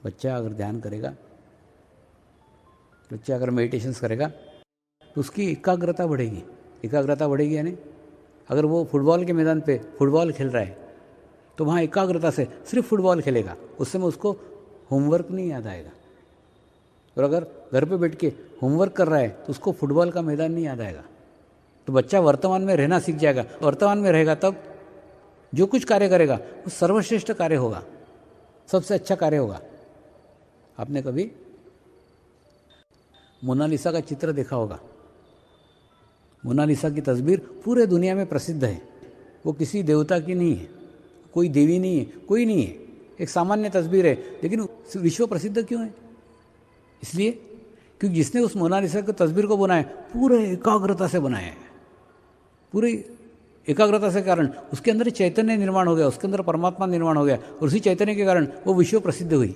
बच्चा अगर ध्यान करेगा, बच्चा अगर मेडिटेशंस करेगा तो उसकी एकाग्रता बढ़ेगी। एकाग्रता बढ़ेगी यानी अगर वो फुटबॉल के मैदान पे फुटबॉल खेल रहा है तो वहाँ एकाग्रता से सिर्फ फुटबॉल खेलेगा, उस समय उसको होमवर्क नहीं याद आएगा। और अगर घर पे बैठ के होमवर्क कर रहा है तो उसको फुटबॉल का मैदान नहीं याद आएगा। तो बच्चा वर्तमान में रहना सीख जाएगा। वर्तमान में रहेगा तब जो कुछ कार्य करेगा वो सर्वश्रेष्ठ कार्य होगा, सबसे अच्छा कार्य होगा। आपने कभी मोनालिसा का चित्र देखा होगा। मोनालिसा की तस्वीर पूरे दुनिया में प्रसिद्ध है। वो किसी देवता की नहीं है, कोई देवी नहीं है, कोई नहीं है, एक सामान्य तस्वीर है, लेकिन विश्व प्रसिद्ध क्यों है? इसलिए क्योंकि जिसने उस मोनालिसा की तस्वीर को बनाया पूरे एकाग्रता से बनाया है। पूरी एकाग्रता से कारण उसके अंदर चैतन्य निर्माण हो गया, उसके अंदर परमात्मा निर्माण हो गया, और उसी चैतन्य के कारण वो विश्व प्रसिद्ध हुई।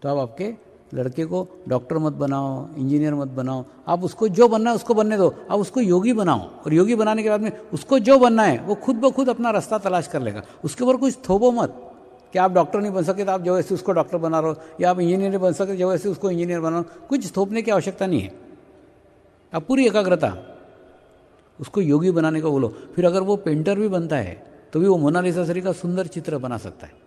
तो आप आपके लड़के को डॉक्टर मत बनाओ, इंजीनियर मत बनाओ, आप उसको जो बनना है उसको बनने दो। आप उसको योगी बनाओ, और योगी बनाने के बाद में उसको जो बनना है वो खुद ब खुद अपना रास्ता तलाश कर लेगा। उसके ऊपर कुछ थोपो मत कि आप डॉक्टर नहीं बन सके तो आप जो ऐसे उसको डॉक्टर बना रहे हो, या आप इंजीनियर नहीं बन सके जो ऐसे उसको इंजीनियर बना रहे हो। कुछ थोपने की आवश्यकता नहीं है। आप पूरी एकाग्रता उसको योगी बनाने को बोलो। फिर अगर वो पेंटर भी बनता है तो भी वो मोनालिसा सरी का सुंदर चित्र बना सकता है।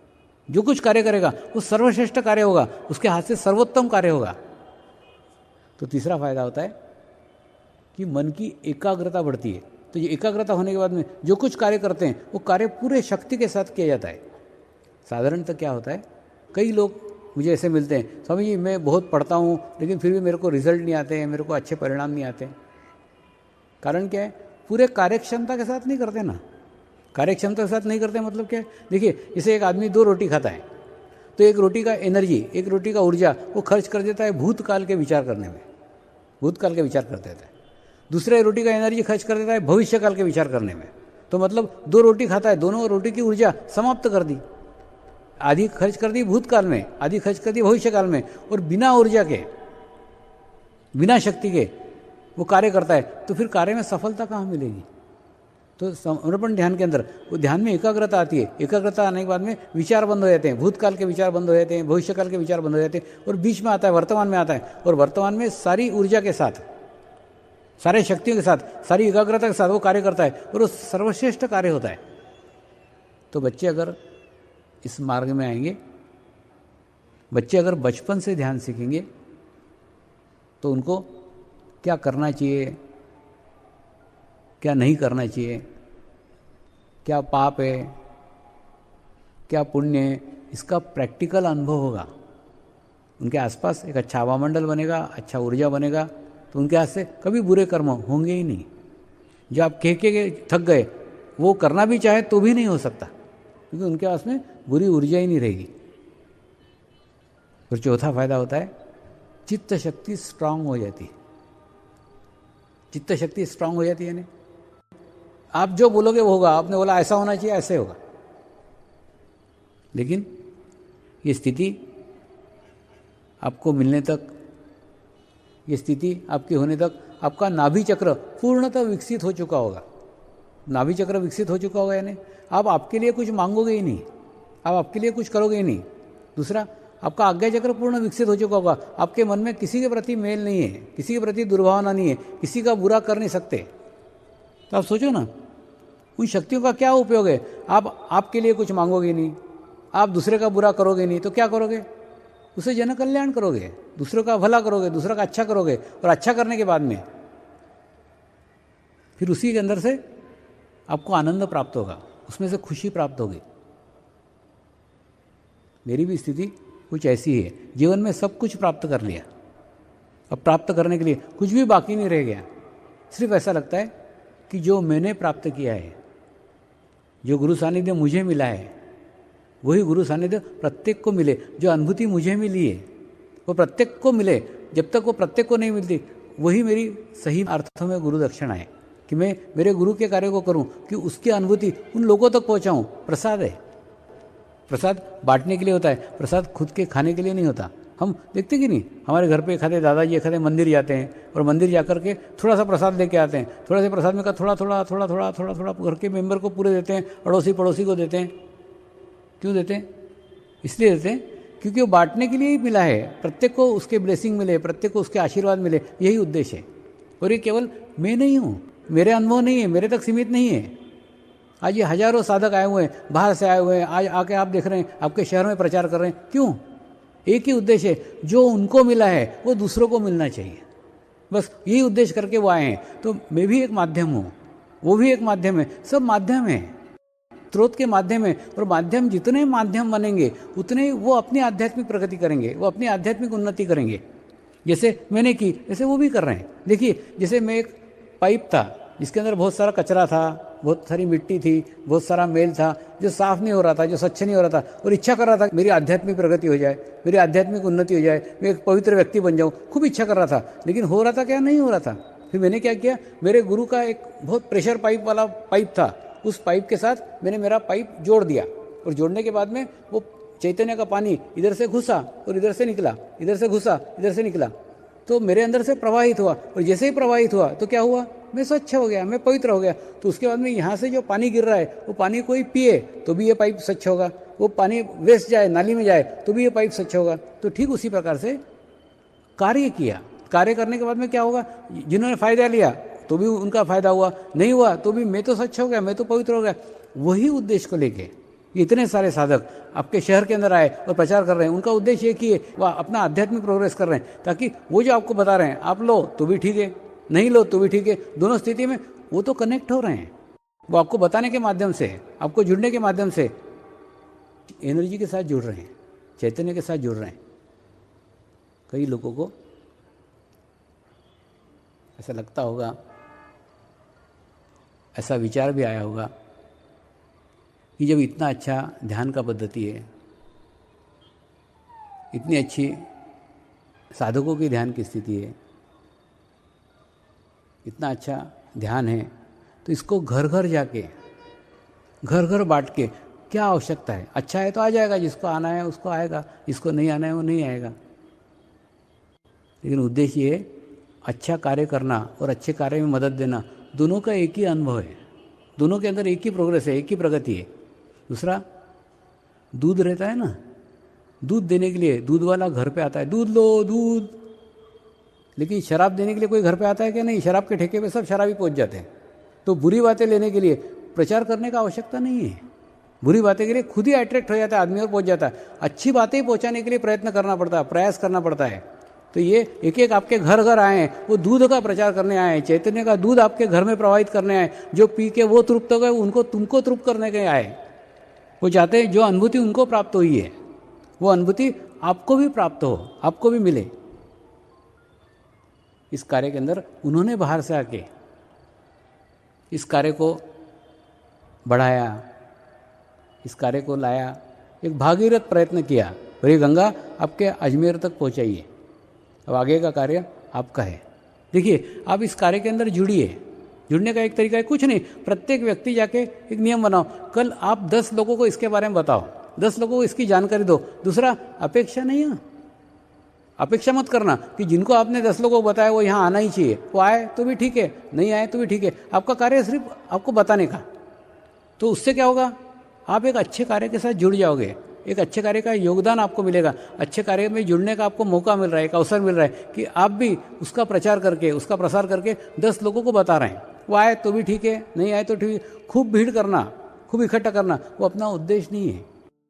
जो कुछ कार्य करेगा वो सर्वश्रेष्ठ कार्य होगा, उसके हाथ से सर्वोत्तम कार्य होगा। तो तीसरा फायदा होता है कि मन की एकाग्रता बढ़ती है। तो ये एकाग्रता होने के बाद में जो कुछ कार्य करते हैं वो कार्य पूरे शक्ति के साथ किया जाता है। साधारणतः क्या होता है, कई लोग मुझे ऐसे मिलते हैं, स्वामी जी मैं बहुत पढ़ता हूँ लेकिन फिर भी मेरे को रिजल्ट नहीं आते हैं, मेरे को अच्छे परिणाम नहीं आते। कारण क्या है? पूरे कार्यक्षमता के साथ नहीं करते ना। कार्यक्षमता के साथ नहीं करते मतलब क्या है? देखिए, जैसे एक आदमी 2 रोटी खाता है तो एक रोटी का एनर्जी, एक रोटी का ऊर्जा वो खर्च कर देता है भूतकाल के विचार करने में, भूतकाल के विचार कर देता है। दूसरे रोटी का एनर्जी खर्च कर देता है भविष्यकाल के विचार करने में। तो मतलब 2 रोटी खाता है, दोनों रोटी की ऊर्जा समाप्त कर दी। आधी खर्च कर दी भूतकाल में, आधी खर्च कर दी भविष्यकाल में, और बिना ऊर्जा के, बिना शक्ति के वो कार्य करता है। तो फिर कार्य में सफलता कहाँ मिलेगी? तो समर्पण ध्यान के अंदर वो ध्यान में एकाग्रता आती है। एकाग्रता आने के बाद में विचार बंद हो जाते हैं, भूतकाल के विचार बंद हो जाते हैं, भविष्यकाल के विचार बंद हो जाते हैं, और बीच में आता है वर्तमान में आता है। और वर्तमान में सारी ऊर्जा के साथ, सारे शक्तियों के साथ, सारी एकाग्रता के साथ वो कार्य करता है, और वो सर्वश्रेष्ठ कार्य होता है। तो बच्चे अगर इस मार्ग में आएंगे, बच्चे अगर बचपन से ध्यान सीखेंगे तो उनको क्या करना चाहिए, क्या नहीं करना चाहिए, क्या पाप है, क्या पुण्य है, इसका प्रैक्टिकल अनुभव होगा। उनके आसपास एक अच्छा हवामंडल बनेगा, अच्छा ऊर्जा बनेगा, तो उनके हाथ से कभी बुरे कर्म होंगे ही नहीं। जो आप कह के थक गए वो करना भी चाहे तो भी नहीं हो सकता, क्योंकि उनके पास में बुरी ऊर्जा ही नहीं रहेगी। फिर चौथा फायदा होता है चित्त शक्ति स्ट्रांग हो जाती है। चित्त शक्ति स्ट्रांग हो जाती है यानी आप जो बोलोगे वो होगा। आपने बोला ऐसा होना चाहिए, ऐसे होगा। लेकिन ये स्थिति आपको मिलने तक, ये स्थिति आपके होने तक आपका नाभि चक्र पूर्णतः विकसित हो चुका होगा। नाभि चक्र विकसित हो चुका होगा यानी आप आपके लिए कुछ मांगोगे ही नहीं, आप आपके लिए कुछ करोगे ही नहीं। दूसरा, आपका आज्ञा चक्र पूर्ण विकसित हो चुका होगा। आपके मन में किसी के प्रति मेल नहीं है, किसी के प्रति दुर्भावना नहीं है, किसी का बुरा कर नहीं सकते। तो आप सोचो ना, उन शक्तियों का क्या उपयोग है? आप आपके लिए कुछ मांगोगे नहीं, आप दूसरे का बुरा करोगे नहीं, तो क्या करोगे? उसे जन कल्याण करोगे, दूसरों का भला करोगे, दूसरों का अच्छा करोगे। और अच्छा करने के बाद में फिर उसी के अंदर से आपको आनंद प्राप्त होगा, उसमें से खुशी प्राप्त होगी। मेरी भी स्थिति कुछ ऐसी है। जीवन में सब कुछ प्राप्त कर लिया, अब प्राप्त करने के लिए कुछ भी बाकी नहीं रह गया। सिर्फ ऐसा लगता है कि जो मैंने प्राप्त किया है, जो गुरु सानिध्य मुझे मिला है, वही गुरु सानिध्य प्रत्येक को मिले। जो अनुभूति मुझे मिली है वो प्रत्येक को मिले। जब तक वो प्रत्येक को नहीं मिलती, वही मेरी सही अर्थों में गुरु दक्षिणा है, कि मैं मेरे गुरु के कार्य को करूं, कि उसकी अनुभूति उन लोगों तक पहुंचाऊं। प्रसाद है, प्रसाद बांटने के लिए होता है, प्रसाद खुद के खाने के लिए नहीं होता। हम देखते कि नहीं, हमारे घर पे खाते दादाजी खाते मंदिर जाते हैं, और मंदिर जाकर के थोड़ा सा प्रसाद लेके आते हैं। थोड़ा सा प्रसाद में का थोड़ा थोड़ा थोड़ा थोड़ा थोड़ा थोड़ा घर के मेंबर को पूरे देते हैं, अड़ोसी पड़ोसी को देते हैं। क्यों देते हैं? इसलिए देते हैं क्योंकि वो बांटने के लिए ही मिला है, प्रत्येक को उसके ब्लेसिंग मिले, प्रत्येक को उसके आशीर्वाद मिले, यही उद्देश्य है। और ये केवल मैं नहीं हूँ, मेरे अनुभव नहीं है, मेरे तक सीमित नहीं है। आज ये हजारों साधक आए हुए हैं, बाहर से आए हुए हैं, आज आके आप देख रहे हैं, आपके शहर में प्रचार कर रहे हैं। क्यों? एक ही उद्देश्य है, जो उनको मिला है वो दूसरों को मिलना चाहिए, बस यही उद्देश्य करके वो आए हैं। तो मैं भी एक माध्यम हूँ, वो भी एक माध्यम है, सब माध्यम है, स्रोत के माध्यम है। और माध्यम जितने माध्यम बनेंगे उतने वो अपनी आध्यात्मिक प्रगति करेंगे, वो अपनी आध्यात्मिक उन्नति करेंगे। जैसे मैंने की, जैसे वो भी कर रहे हैं। देखिए, जैसे मैं एक पाइप था जिसके अंदर बहुत सारा कचरा था, बहुत सारी मिट्टी थी, बहुत सारा मेल था, जो साफ नहीं हो रहा था, जो स्वच्छ नहीं हो रहा था, और इच्छा कर रहा था मेरी आध्यात्मिक प्रगति हो जाए, मेरी आध्यात्मिक उन्नति हो जाए, मैं एक पवित्र व्यक्ति बन जाऊँ, खूब इच्छा कर रहा था। लेकिन हो रहा था क्या? नहीं हो रहा था। फिर मैंने क्या किया, मेरे गुरु का एक बहुत प्रेशर पाइप वाला पाइप था, उस पाइप के साथ मैंने मेरा पाइप जोड़ दिया, और जोड़ने के बाद में वो चैतन्य का पानी इधर से घुसा और इधर से निकला, इधर से घुसा, इधर से निकला, तो मेरे अंदर से प्रवाहित हुआ। और जैसे ही प्रवाहित हुआ तो क्या हुआ, मैं स्वच्छ हो गया, मैं पवित्र हो गया। तो उसके बाद में यहाँ से जो पानी गिर रहा है वो पानी कोई पिए तो भी ये पाइप स्वच्छ होगा, वो पानी वेस्ट जाए, नाली में जाए तो भी ये पाइप स्वच्छ होगा। तो ठीक उसी प्रकार से कार्य किया। कार्य करने के बाद में क्या होगा, जिन्होंने फ़ायदा लिया तो भी उनका फ़ायदा हुआ, नहीं हुआ तो भी मैं तो स्वच्छ हो गया, मैं तो पवित्र हो गया। वही उद्देश्य को लेके इतने सारे साधक आपके शहर के अंदर आए और प्रचार कर रहे हैं। उनका उद्देश्य ये कि वह अपना आध्यात्मिक प्रोग्रेस कर रहे हैं, ताकि वो जो आपको बता रहे हैं आप लो तो भी ठीक है, नहीं लो तो भी ठीक है, दोनों स्थिति में वो तो कनेक्ट हो रहे हैं। वो आपको बताने के माध्यम से, आपको जुड़ने के माध्यम से एनर्जी के साथ जुड़ रहे हैं, चैतन्य के साथ जुड़ रहे हैं। कई लोगों को ऐसा लगता होगा, ऐसा विचार भी आया होगा कि जब इतना अच्छा ध्यान का पद्धति है, इतनी अच्छी साधकों की ध्यान की स्थिति है, इतना अच्छा ध्यान है, तो इसको घर घर जाके, घर घर बांट के क्या आवश्यकता है? अच्छा है तो आ जाएगा, जिसको आना है उसको आएगा, जिसको नहीं आना है वो नहीं आएगा। लेकिन उद्देश्य ये अच्छा कार्य करना और अच्छे कार्य में मदद देना, दोनों का एक ही अनुभव है, दोनों के अंदर एक ही प्रोग्रेस है, एक ही प्रगति है। दूसरा, दूध रहता है ना, दूध देने के लिए दूध वाला घर पे आता है, दूध लो दूध। लेकिन शराब देने के लिए कोई घर पे आता है क्या? नहीं, शराब के ठेके पे सब शराबी पहुंच जाते हैं। तो बुरी बातें लेने के लिए प्रचार करने का आवश्यकता नहीं है, बुरी बातें के लिए खुद ही अट्रैक्ट हो जाता है आदमी और पहुंच जाता है। अच्छी बातें ही पहुंचाने के लिए प्रयत्न करना पड़ता है, प्रयास करना पड़ता है। तो ये एक एक आपके घर घर आए हैं, वो दूध का प्रचार करने आए हैं, चैतन्य का दूध आपके घर में प्रवाहित करने आए। जो पी के वो तृप्त हो गए, उनको तुमको तृप्त करने के आए। वो चाहते हैं जो अनुभूति उनको प्राप्त हुई है वो अनुभूति आपको भी प्राप्त हो, आपको भी मिले। इस कार्य के अंदर उन्होंने बाहर से आके इस कार्य को बढ़ाया, इस कार्य को लाया, एक भागीरथ प्रयत्न किया और ये गंगा आपके अजमेर तक पहुंचाइए। अब आगे का कार्य आपका है। देखिए, आप इस कार्य के अंदर जुड़िए। जुड़ने का एक तरीका है, कुछ नहीं, प्रत्येक व्यक्ति जाके एक नियम बनाओ, कल आप 10 लोगों को इसके बारे में बताओ, 10 लोगों को इसकी जानकारी दो। दूसरा, अपेक्षा नहीं है, अपेक्षा मत करना कि जिनको आपने 10 लोगों को बताया वो यहाँ आना ही चाहिए। वो आए तो भी ठीक है, नहीं आए तो भी ठीक है। आपका कार्य सिर्फ आपको बताने का। तो उससे क्या होगा, आप एक अच्छे कार्य के साथ जुड़ जाओगे, एक अच्छे कार्य का योगदान आपको मिलेगा, अच्छे कार्य में जुड़ने का आपको मौका मिल रहा है, एक अवसर मिल रहा है कि आप भी उसका प्रचार करके, उसका प्रसार करके 10 लोगों को बता रहे हैं। वो आए तो भी ठीक है, नहीं आए तो ठीक है। खूब भीड़ करना, खूब इकट्ठा करना, वो अपना उद्देश्य नहीं है।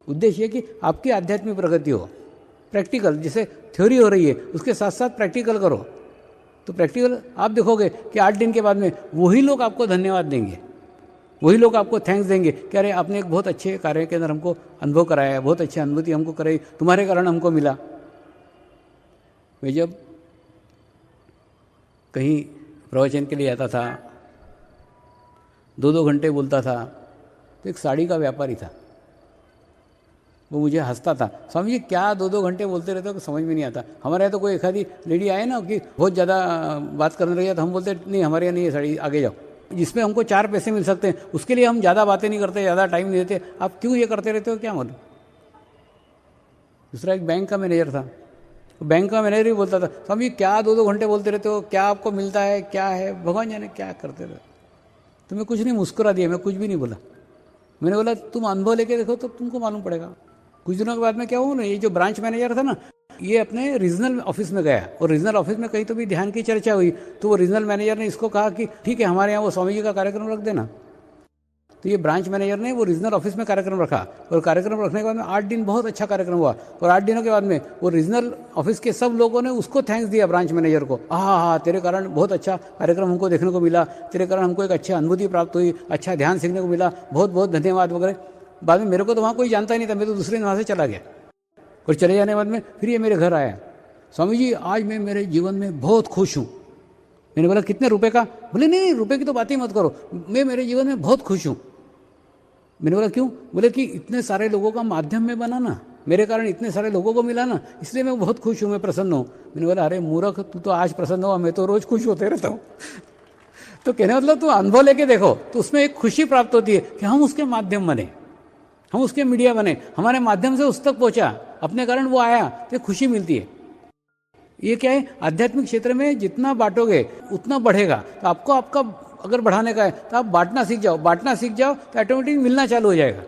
उद्देश्य है कि आपकी आध्यात्मिक प्रगति हो। प्रैक्टिकल, जैसे थ्योरी हो रही है उसके साथ साथ प्रैक्टिकल करो, तो प्रैक्टिकल आप देखोगे कि 8 दिन के बाद में वही लोग आपको धन्यवाद देंगे, वही लोग आपको थैंक्स देंगे कि अरे आपने एक बहुत अच्छे कार्य के अंदर हमको अनुभव कराया है, बहुत अच्छी अनुभूति हमको कराई, तुम्हारे कारण हमको मिला। मैं जब कहीं प्रवचन के लिए आता था, 2-2 घंटे बोलता था, तो एक साड़ी का व्यापारी था, वो मुझे हंसता था, स्वामी जी क्या 2-2 घंटे बोलते रहते हो, समझ में नहीं आता। हमारे यहाँ तो कोई एक आधी लेडी आए ना कि बहुत ज़्यादा बात करने लगी, तो हम बोलते नहीं हमारे यहाँ नहीं है साड़ी, आगे जाओ। जिसमें हमको 4 पैसे मिल सकते हैं उसके लिए हम ज़्यादा बातें नहीं करते, ज़्यादा टाइम नहीं देते। आप क्यों ये करते रहते हो, क्या मालूम। दूसरा, एक बैंक का मैनेजर था, बैंक का मैनेजर ही बोलता था, स्वामी क्या 2-2 घंटे बोलते रहते हो, क्या आपको मिलता है, क्या है, भगवान जाने क्या करते रहते। तो मैं कुछ नहीं, मुस्कुरा दिया, मैं कुछ भी नहीं बोला। मैंने बोला तुम अनुभव लेके देखो तो तुमको मालूम पड़ेगा। कुछ दिनों के बाद में क्या हुआ ना, ये जो ब्रांच मैनेजर था ना, ये अपने रीजनल ऑफिस में गया और रीजनल ऑफिस में कहीं तो भी ध्यान की चर्चा हुई, तो वो रीजनल मैनेजर ने इसको कहा कि ठीक है, हमारे यहाँ वो स्वामी जी का कार्यक्रम रख देना। तो ये ब्रांच मैनेजर ने वो रीजनल ऑफिस में कार्यक्रम रखा और कार्यक्रम रखने के बाद में 8 दिन बहुत अच्छा कार्यक्रम हुआ और 8 दिनों के बाद में वो रीजनल ऑफिस के सब लोगों ने उसको थैंक्स दिया ब्रांच मैनेजर को। हाँ, तेरे कारण बहुत अच्छा कार्यक्रम हमको देखने को मिला, तेरे कारण हमको एक अच्छी अनुभूति प्राप्त हुई, अच्छा ध्यान सीखने को मिला, बहुत बहुत धन्यवाद वगैरह। बाद में मेरे को तो वहाँ कोई जानता ही नहीं था, मैं तो दूसरे दिन वहाँ से चला गया और चले जाने के बाद में फिर ये मेरे घर आया, स्वामी जी आज मैं मेरे जीवन में बहुत खुश हूँ। मैंने बोला कितने रुपए का? बोले नहीं, रुपए की तो बात ही मत करो, मैं मेरे जीवन में बहुत खुश हूँ। मैंने बोला क्यों? बोले कि इतने सारे लोगों का माध्यम में बना ना, मेरे कारण इतने सारे लोगों को मिला ना, इसलिए मैं बहुत खुश हूँ, मैं प्रसन्न हूँ। मैंने बोला अरे मूर्ख, तू तो आज प्रसन्न हुआ, मैं तो रोज खुश होते रहता हूँ। तो कहने मतलब तू अनुभव लेके देखो तो उसमें एक खुशी प्राप्त होती है कि हम उसके माध्यम बने, हम उसके मीडिया बने, हमारे माध्यम से उस तक पहुंचा, अपने कारण वो आया, तो खुशी मिलती है। ये क्या है, आध्यात्मिक क्षेत्र में जितना बांटोगे उतना बढ़ेगा। तो आपको आपका अगर बढ़ाने का है तो आप बांटना सीख जाओ, बांटना सीख जाओ तो ऑटोमेटिक मिलना चालू हो जाएगा।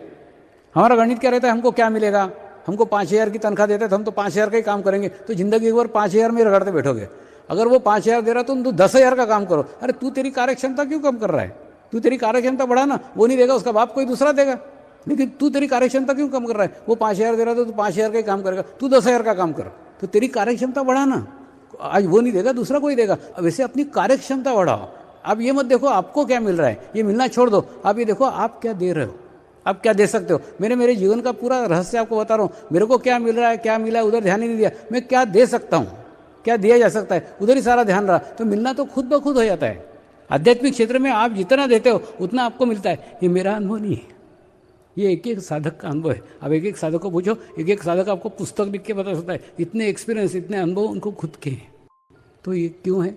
हमारा गणित क्या रहता है, हमको क्या मिलेगा, हमको 5,000 की तनख्वाह देते हैं तो हम तो 5,000 का ही काम करेंगे, तो जिंदगी एक बार 5,000 में रगड़ते बैठोगे। अगर वो 5,000 दे रहा तो तुम 10,000 का काम करो। अरे तू तेरी कार्य क्षमता क्यों कम कर रहा है, तू तेरी कार्य क्षमता बढ़ा ना, वो नहीं देगा उसका बाप कोई दूसरा देगा, लेकिन तू तेरी कार्य क्षमता क्यों कम कर रहा है? वो 5,000 दे रहा तो तू 5,000 का ही काम करेगा, तू 10,000 का काम कर, तो तेरी कार्य क्षमता बढ़ा ना, आज वो नहीं देगा दूसरा कोई देगा। वैसे अपनी कार्य क्षमता बढ़ाओ। आप ये मत देखो आपको क्या मिल रहा है, ये मिलना छोड़ दो, आप ये देखो आप क्या दे रहे हो, आप क्या दे सकते हो। मैंने मेरे जीवन का पूरा रहस्य आपको बता रहा हूँ, मेरे को क्या मिल रहा है, क्या मिला है, उधर ध्यान ही नहीं दिया। मैं क्या दे सकता हूँ, क्या दिया जा सकता है, उधर ही सारा ध्यान रहा, तो मिलना तो खुद ब खुद हो जाता है। आध्यात्मिक क्षेत्र में आप जितना देते हो उतना आपको मिलता है। ये मेरा अनुभव नहीं है, ये एक एक साधक का अनुभव है। अब एक एक साधक को पूछो, एक एक साधक आपको पुस्तक लिख के बता सकता है, इतने एक्सपीरियंस, इतने अनुभव उनको खुद के हैं। तो ये क्यों है?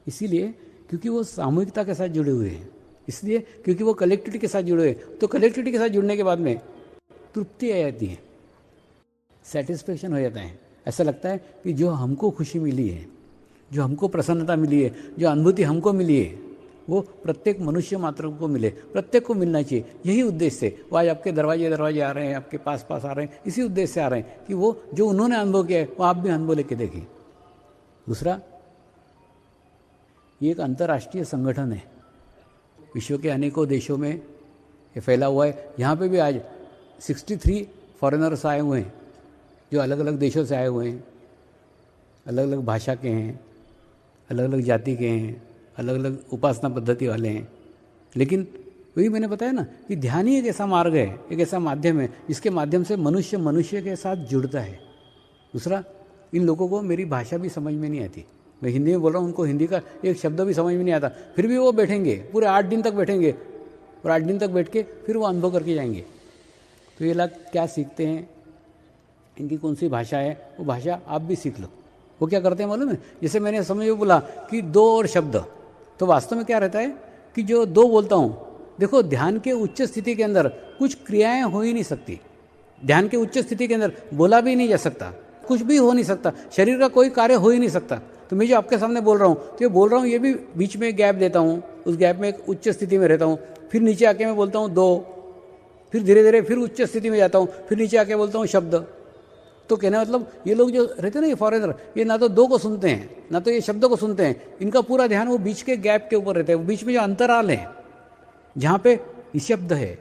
इसीलिए क्योंकि वो सामूहिकता के साथ जुड़े हुए हैं, इसलिए क्योंकि वो कलेक्टिविटी के साथ जुड़े हुए हैं। तो कलेक्टिविटी के साथ जुड़ने के बाद में तृप्ति आ जाती है, सेटिस्फेक्शन हो जाता है। ऐसा लगता है कि जो हमको खुशी मिली है, जो हमको प्रसन्नता मिली है, जो अनुभूति हमको मिली है, वो प्रत्येक मनुष्य मात्र को मिले, प्रत्येक को मिलना चाहिए। यही उद्देश्य से वो आज आपके दरवाजे दरवाजे आ रहे हैं, आपके पास पास आ रहे हैं, इसी उद्देश्य से आ रहे हैं कि वो जो उन्होंने अनुभव किया है वो आप भी अनुभव लेके देखिए। दूसरा, ये एक अंतर्राष्ट्रीय संगठन है, विश्व के अनेकों देशों में ये फैला हुआ है। यहाँ पे भी आज 63 फॉरेनर्स आए हुए हैं, जो अलग अलग देशों से आए हुए हैं, अलग अलग भाषा के हैं, अलग अलग जाति के हैं, अलग अलग उपासना पद्धति वाले हैं। लेकिन वही मैंने बताया ना कि ध्यान ही एक ऐसा मार्ग है, एक ऐसा माध्यम है जिसके माध्यम से मनुष्य मनुष्य के साथ जुड़ता है। दूसरा, इन लोगों को मेरी भाषा भी समझ में नहीं आती, मैं हिंदी में बोल रहा हूँ, उनको हिंदी का एक शब्द भी समझ में नहीं आता, फिर भी वो बैठेंगे, पूरे 8 दिन तक बैठेंगे और 8 दिन तक बैठ के फिर वो अनुभव करके जाएंगे। तो ये लोग क्या सीखते हैं, इनकी कौन सी भाषा है, वो भाषा आप भी सीख लो। वो क्या करते हैं मालूम है? जैसे मैंने समझो बोला कि 2 और शब्द, तो वास्तव में क्या रहता है कि जो 2 बोलता हूँ, देखो ध्यान के उच्च स्थिति के अंदर कुछ क्रियाएं हो ही नहीं सकती, ध्यान के उच्च स्थिति के अंदर बोला भी नहीं जा सकता, कुछ भी हो नहीं सकता, शरीर का कोई कार्य हो ही नहीं सकता। तो मैं जो आपके सामने बोल रहा हूँ, तो ये बोल रहा हूँ, ये भी बीच में गैप देता हूँ, उस गैप में एक उच्च स्थिति में रहता हूँ, फिर नीचे आके मैं बोलता हूँ 2, फिर धीरे धीरे फिर उच्च स्थिति में जाता हूँ, फिर नीचे आके बोलता हूँ शब्द। तो कहना मतलब ये लोग जो रहते हैं ना, ये फॉरेनर, ये ना तो 2 को सुनते हैं, ना तो ये शब्द को सुनते हैं, इनका पूरा ध्यान वो बीच के गैप के ऊपर रहता है, वो बीच में जो अंतराल है, जहाँ पे निशब्द है,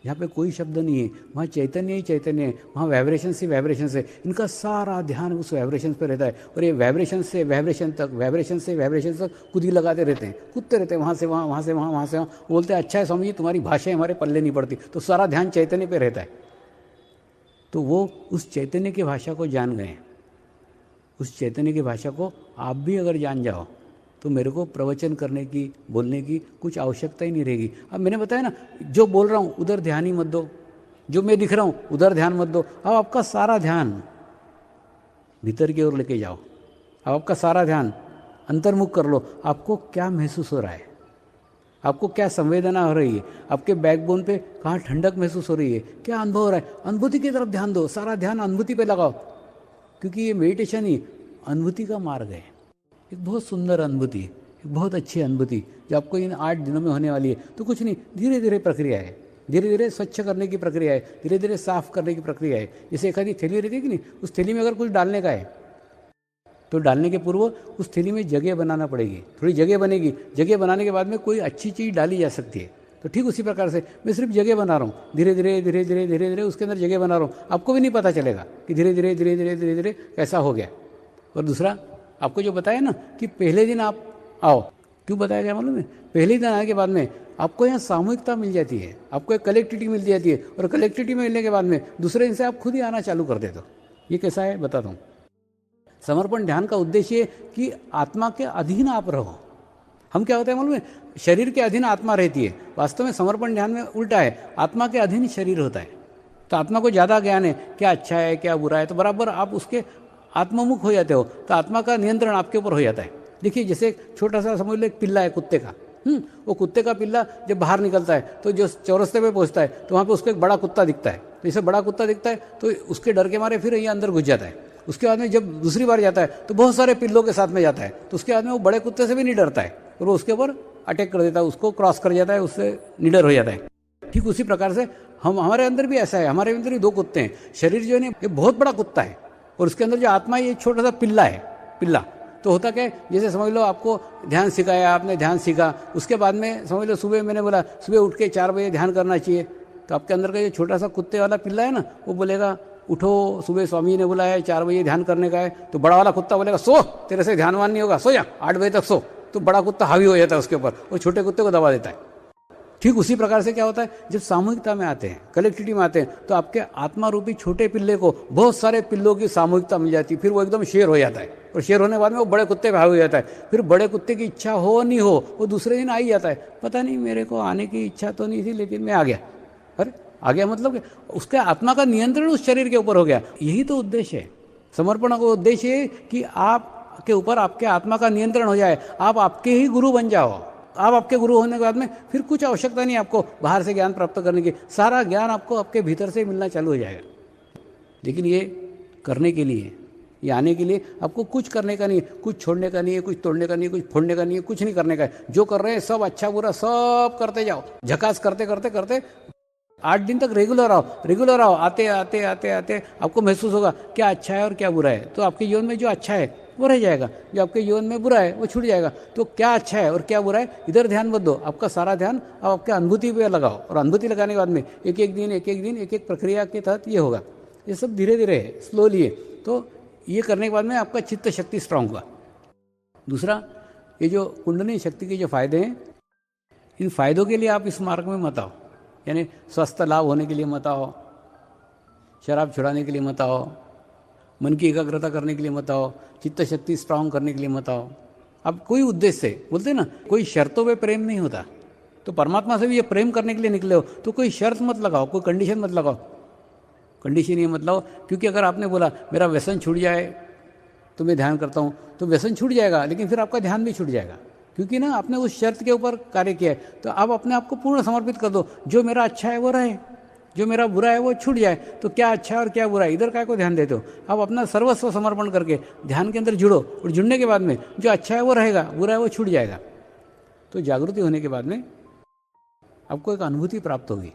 जहाँ पे कोई शब्द नहीं है, वहाँ चैतन्य ही चैतन्य है, वहाँ वाइब्रेशंस ही वाइब्रेशंस है। इनका सारा ध्यान उस वाइब्रेशंस पे रहता है और ये वाइब्रेशन से वाइब्रेशन तक, वाइब्रेशन से वाइब्रेशन तक कुदी लगाते रहते हैं, कूदते रहते हैं, वहाँ से वहाँ, वहाँ से वहाँ, वहाँ से वहाँ। बोलते हैं अच्छा है स्वामी जी, तुम्हारी भाषा हमारे पल्ले नहीं पड़ती, तो सारा ध्यान चैतन्य पे रहता है। तो वो उस चैतन्य की भाषा को जान गए, उस चैतन्य की भाषा को आप भी अगर जान जाओ तो मेरे को प्रवचन करने की, बोलने की कुछ आवश्यकता ही नहीं रहेगी। अब मैंने बताया ना, जो बोल रहा हूँ उधर ध्यान ही मत दो, जो मैं दिख रहा हूँ उधर ध्यान मत दो। अब आपका सारा ध्यान भीतर की ओर लेके जाओ, अब आपका सारा ध्यान अंतर्मुख कर लो। आपको क्या महसूस हो रहा है, आपको क्या संवेदना हो रही है, आपके बैकबोन पे कहाँ ठंडक महसूस हो रही है, क्या अनुभव हो रहा है, अनुभूति की तरफ ध्यान दो, सारा ध्यान अनुभूति पे लगाओ, क्योंकि ये मेडिटेशन ही अनुभूति का मार्ग है। एक बहुत सुंदर अनुभूति, एक बहुत अच्छी अनुभूति जो आपको इन 8 दिनों में होने वाली है। तो कुछ नहीं, धीरे धीरे प्रक्रिया है, धीरे धीरे स्वच्छ करने की प्रक्रिया है, धीरे धीरे साफ करने की प्रक्रिया है। जैसे एखादी थैली रहती है कि नहीं, उस थैली में अगर कुछ डालने का है तो डालने के पूर्व उस थैली में जगह बनाना पड़ेगी, थोड़ी जगह बनेगी, जगह बनाने के बाद में कोई अच्छी चीज़ डाली जा सकती है। तो ठीक उसी प्रकार से मैं सिर्फ जगह बना रहा हूँ, धीरे धीरे धीरे धीरे धीरे धीरे उसके अंदर जगह बना रहा हूँ, आपको भी नहीं पता चलेगा कि धीरे धीरे धीरे धीरे धीरे धीरे कैसा हो गया। और दूसरा, आपको जो बताया ना कि पहले दिन आप आओ, क्यों बताया गया मालूम है? पहले दिन आने के बाद में आपको यहाँ सामूहिकता मिल जाती है, आपको एक कलेक्टिविटी मिल जाती है, और कलेक्टिविटी मिलने के बाद में दूसरे दिन से आप खुद ही आना चालू कर देते हो। ये कैसा है बताता हूँ। समर्पण ध्यान का उद्देश्य है कि आत्मा के अधीन आप रहो। हम क्या होता है मालूम है? शरीर के अधीन आत्मा रहती है। वास्तव में समर्पण ध्यान में उल्टा है, आत्मा के अधीन शरीर होता है। तो आत्मा को ज़्यादा ज्ञान है क्या अच्छा है क्या बुरा है, तो बराबर आप उसके आत्ममुख हो जाते हो, तो आत्मा का नियंत्रण आपके ऊपर हो जाता है। देखिए जैसे एक छोटा सा समझ लो एक पिल्ला है कुत्ते का, वो कुत्ते का पिल्ला जब बाहर निकलता है तो जो चौरस्ते पे पहुंचता है तो वहाँ पे उसको एक बड़ा कुत्ता दिखता है। तो जैसे बड़ा कुत्ता दिखता है तो उसके डर के मारे फिर ये अंदर घुस जाता है। उसके बाद में जब दूसरी बार जाता है तो बहुत सारे पिल्लों के साथ में जाता है, तो उसके बाद में वो बड़े कुत्ते से भी नहीं डरता है और वो उसके ऊपर अटैक कर देता है, उसको क्रॉस कर जाता है, उससे निडर हो जाता है। ठीक उसी प्रकार से हमारे अंदर भी ऐसा है। हमारे अंदर भी दो कुत्ते हैं। शरीर जो है ये बहुत बड़ा कुत्ता है और उसके अंदर जो आत्मा है ये छोटा सा पिल्ला है। पिल्ला तो होता क्या है, जैसे समझ लो आपको ध्यान सिखाया, आपने ध्यान सीखा, उसके बाद में समझ लो सुबह मैंने बोला सुबह उठ के 4 बजे ध्यान करना चाहिए, तो आपके अंदर का ये छोटा सा कुत्ते वाला पिल्ला है ना, वो बोलेगा उठो सुबह स्वामी ने बुलाया है 4 बजे ध्यान करने का है। तो बड़ा वाला कुत्ता बोलेगा सो, तेरे से ध्यानवान नहीं होगा, सो जा 8 बजे तक सो। तो बड़ा कुत्ता हावी हो जाता है उसके ऊपर और छोटे कुत्ते को दबा देता है। ठीक उसी प्रकार से क्या होता है, जब सामूहिकता में आते हैं, कलेक्टिविटी में आते हैं, तो आपके आत्मा रूपी छोटे पिल्ले को बहुत सारे पिल्लों की सामूहिकता मिल जाती है। फिर वो एकदम शेर हो जाता है और शेर होने के बाद में वो बड़े कुत्ते पे हावी हो जाता है। फिर बड़े कुत्ते की इच्छा हो नहीं हो वो दूसरे दिन आ ही जाता है, पता नहीं मेरे को आने की इच्छा तो नहीं थी लेकिन मैं आ गया। अरे आ गया मतलब कि उसके आत्मा का नियंत्रण उस शरीर के ऊपर हो गया। यही तो उद्देश्य है समर्पण का। उद्देश्य है कि आपके ऊपर आपके आत्मा का नियंत्रण हो जाए, आप आपके ही गुरु बन जाओ। आप आपके गुरु होने के बाद में फिर कुछ आवश्यकता नहीं आपको बाहर से ज्ञान प्राप्त करने की, सारा ज्ञान आपको आपके भीतर से मिलना चालू हो जाएगा। लेकिन ये करने के लिए, ये आने के लिए आपको कुछ करने का नहीं है, कुछ छोड़ने का नहीं है, कुछ तोड़ने का नहीं है, कुछ फोड़ने का नहीं है, कुछ नहीं करने का है। जो कर रहे हैं सब अच्छा बुरा सब करते जाओ, झकास करते करते करते 8 दिन तक रेगुलर आओ। आते आते आते आते आपको महसूस होगा क्या अच्छा है और क्या बुरा है। तो आपके जीवन में जो अच्छा है वो रह जाएगा, जो आपके जीवन में बुरा है वो छूट जाएगा। तो क्या अच्छा है और क्या बुरा है इधर ध्यान मत दो, आपका सारा ध्यान आप आपके अनुभूति पे लगाओ। और अनुभूति लगाने के बाद में एक एक दिन एक एक प्रक्रिया के तहत ये होगा। ये सब धीरे धीरे है, स्लोली है। तो ये करने के बाद में आपका चित्त शक्ति स्ट्रांग होगा। दूसरा, ये जो कुंडलिनी शक्ति के जो फायदे हैं, इन फायदों के लिए आप इस मार्ग में मत आओ। यानी स्वस्थ लाभ होने के लिए मत आओ, शराब छुड़ाने के लिए मत आओ, मन की एकाग्रता करने के लिए मत आओ, चित्त शक्ति स्ट्रांग करने के लिए मत आओ। अब कोई उद्देश्य से बोलते ना, कोई शर्तों पे प्रेम नहीं होता। तो परमात्मा से भी ये प्रेम करने के लिए निकले हो तो कोई शर्त मत लगाओ, कोई कंडीशन मत लगाओ। कंडीशन ये मत लगाओ, क्योंकि अगर आपने बोला मेरा व्यसन छूट जाए तो मैं ध्यान करता हूँ, तो व्यसन छूट जाएगा लेकिन फिर आपका ध्यान भी छूट जाएगा, क्योंकि ना आपने उस शर्त के ऊपर कार्य किया है। तो आप अपने आप को पूर्ण समर्पित कर दो, जो मेरा अच्छा है वो रहे, जो मेरा बुरा है वो छूट जाए। तो क्या अच्छा है और क्या बुरा है इधर काय को ध्यान देते हो। आप अपना सर्वस्व समर्पण करके ध्यान के अंदर जुड़ो, और जुड़ने के बाद में जो अच्छा है वो रहेगा, बुरा है वो छूट जाएगा। तो जागृति होने के बाद में आपको एक अनुभूति प्राप्त होगी,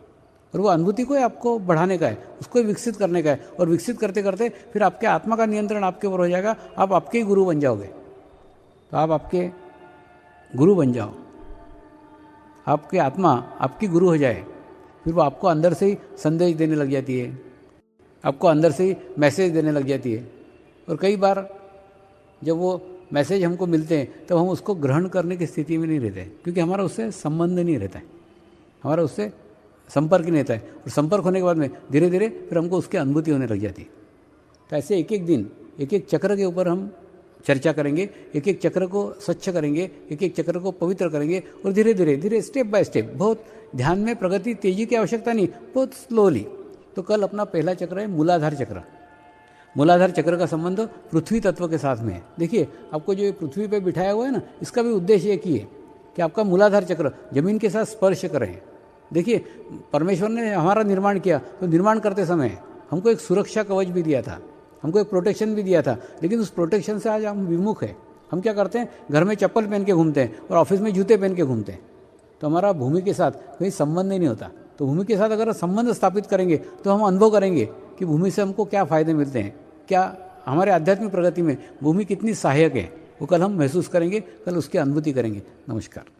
और वो अनुभूति को आपको बढ़ाने का है, उसको विकसित करने का है। और विकसित करते करते फिर आपके आत्मा का नियंत्रण आपके ऊपर हो जाएगा, आप आपके ही गुरु बन जाओगे। तो आप आपके गुरु बन जाओ, आपकी आत्मा आपकी गुरु हो जाए, फिर वो आपको अंदर से ही संदेश देने लग जाती है, आपको अंदर से ही मैसेज देने लग जाती है। और कई बार जब वो मैसेज हमको मिलते हैं तो हम उसको ग्रहण करने की स्थिति में नहीं रहते, क्योंकि हमारा उससे संबंध नहीं रहता है, हमारा उससे संपर्क नहीं रहता है। और संपर्क होने के बाद में धीरे धीरे फिर हमको उसकी अनुभूति होने लग जाती है। तो ऐसे एक एक दिन एक एक चक्र के ऊपर हम चर्चा करेंगे, एक एक चक्र को स्वच्छ करेंगे, एक एक चक्र को पवित्र करेंगे, और धीरे धीरे धीरे स्टेप बाय स्टेप, बहुत ध्यान में प्रगति तेजी की आवश्यकता नहीं, बहुत स्लोली। तो कल अपना पहला चक्र है मूलाधार चक्र। मूलाधार चक्र का संबंध पृथ्वी तत्व के साथ में है। देखिए आपको जो ये पृथ्वी पे बिठाया हुआ है ना, इसका भी उद्देश्य एक ही है कि आपका मूलाधार चक्र जमीन के साथ स्पर्श करें। देखिए परमेश्वर ने हमारा निर्माण किया, तो निर्माण करते समय हमको एक सुरक्षा कवच भी दिया था, हमको एक प्रोटेक्शन भी दिया था, लेकिन उस प्रोटेक्शन से आज हम विमुख हैं। हम क्या करते हैं, घर में चप्पल पहन के घूमते हैं और ऑफिस में जूते पहन के घूमते हैं। तो हमारा भूमि के साथ कोई संबंध ही नहीं होता। तो भूमि के साथ अगर संबंध स्थापित करेंगे तो हम अनुभव करेंगे कि भूमि से हमको क्या फ़ायदे मिलते हैं, क्या हमारे आध्यात्मिक प्रगति में भूमि कितनी सहायक है, वो कल हम महसूस करेंगे, कल उसकी अनुभूति करेंगे। नमस्कार।